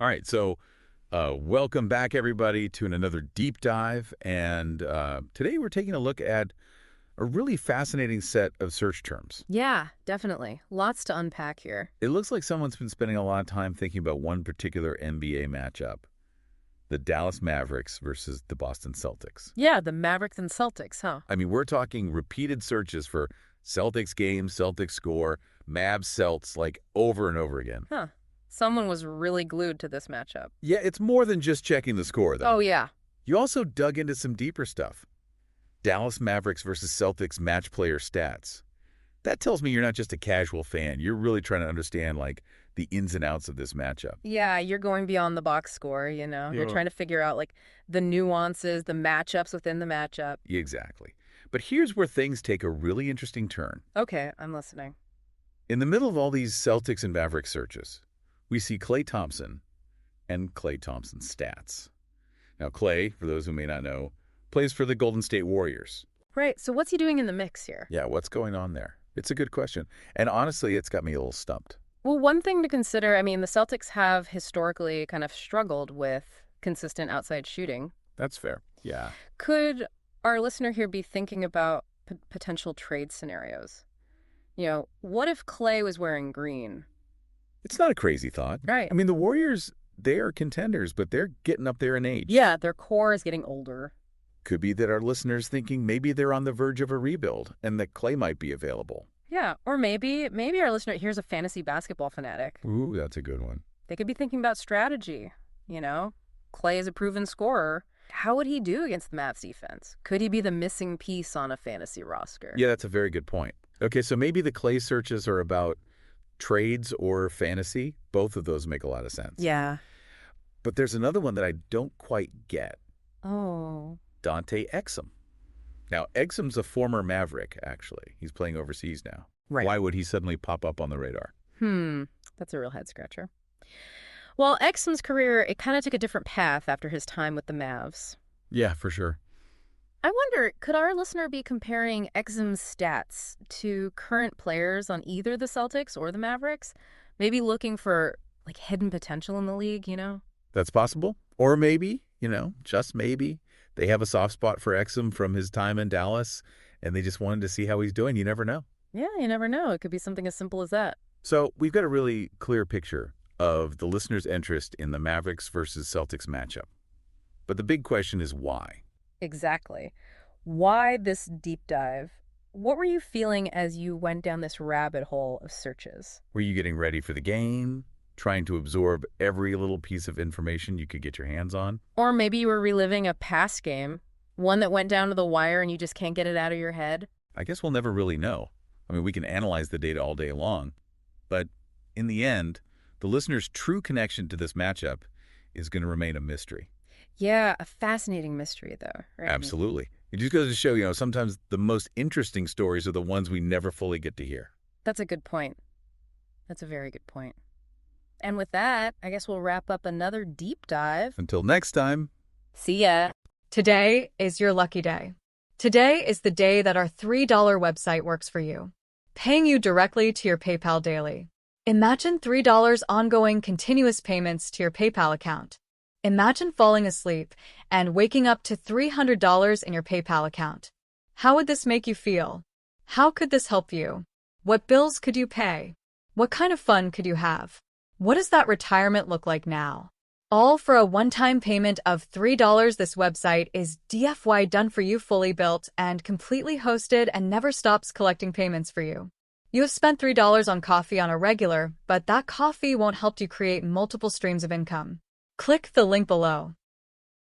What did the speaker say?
All right, so welcome back, everybody, to another deep dive. And today we're taking a look at a really fascinating set of search terms. Yeah, definitely. Lots to unpack here. It looks like someone's been spending a lot of time thinking about one particular NBA matchup, the Dallas Mavericks versus the Boston Celtics. Yeah, the Mavericks and Celtics, huh? I mean, we're talking repeated searches for Celtics game, Celtics score, Mavs Celts, like over and over again. Huh. Someone was really glued to this matchup. Yeah, it's more than just checking the score, though. Oh, yeah. You also dug into some deeper stuff. Dallas Mavericks versus Celtics match player stats. That tells me you're not just a casual fan. You're really trying to understand, like, the ins and outs of this matchup. Yeah, you're going beyond the box score, you know? You're Yeah. trying to figure out, like, the nuances, the matchups within the matchup. Exactly. But here's where things take a really interesting turn. Okay, I'm listening. In the middle of all these Celtics and Mavericks searches, we see Klay Thompson and Klay Thompson's stats. Now, Klay, for those who may not know, plays for the Golden State Warriors. Right, so what's he doing in the mix here? Yeah, what's going on there? It's a good question. And honestly, it's got me a little stumped. Well, one thing to consider, I mean, the Celtics have historically kind of struggled with consistent outside shooting. That's fair. Yeah. Could our listener here be thinking about potential trade scenarios? You know, what if Klay was wearing green? It's not a crazy thought. Right. I mean, the Warriors, they are contenders, but they're getting up there in age. Yeah, their core is getting older. Could be that our listeners thinking maybe they're on the verge of a rebuild and that Klay might be available. Yeah, or maybe our listener here's a fantasy basketball fanatic. Ooh, that's a good one. They could be thinking about strategy, you know? Klay is a proven scorer. How would he do against the Mavs defense? Could he be the missing piece on a fantasy roster? Yeah, that's a very good point. Okay, so maybe the Klay searches are about trades or fantasy. Both of those make a lot of sense. Yeah. But there's another one that I don't quite get. Oh. Dante Exum. Now, Exum's a former Maverick, actually. He's playing overseas now. Right. Why would he suddenly pop up on the radar? That's a real head-scratcher. Well, Exum's career, it kind of took a different path after his time with the Mavs. Yeah, for sure. I wonder, could our listener be comparing Exum's stats to current players on either the Celtics or the Mavericks? Maybe looking for, like, hidden potential in the league, you know? That's possible. Or maybe, just maybe, they have a soft spot for Exum from his time in Dallas, and they just wanted to see how he's doing. You never know. Yeah, you never know. It could be something as simple as that. So we've got a really clear picture of the listener's interest in the Mavericks versus Celtics matchup. But the big question is why? Exactly. Why this deep dive? What were you feeling as you went down this rabbit hole of searches? Were you getting ready for the game? Trying to absorb every little piece of information you could get your hands on? Or maybe you were reliving a past game, one that went down to the wire and you just can't get it out of your head? I guess we'll never really know. I mean, we can analyze the data all day long, but in the end, the listener's true connection to this matchup is going to remain a mystery. Yeah, a fascinating mystery, though, right? Absolutely. It just goes to show, sometimes the most interesting stories are the ones we never fully get to hear. That's a good point. That's a very good point. And with that, I guess we'll wrap up another deep dive. Until next time. See ya. Today is your lucky day. Today is the day that our $3 website works for you, paying you directly to your PayPal daily. Imagine $3 ongoing continuous payments to your PayPal account. Imagine falling asleep and waking up to $300 in your PayPal account. How would this make you feel? How could this help you? What bills could you pay? What kind of fun could you have? What does that retirement look like now? All for a one-time payment of $3. This website is DFY done for you, fully built and completely hosted, and never stops collecting payments for you. You have spent $3 on coffee on a regular, but that coffee won't help you create multiple streams of income. Click the link below.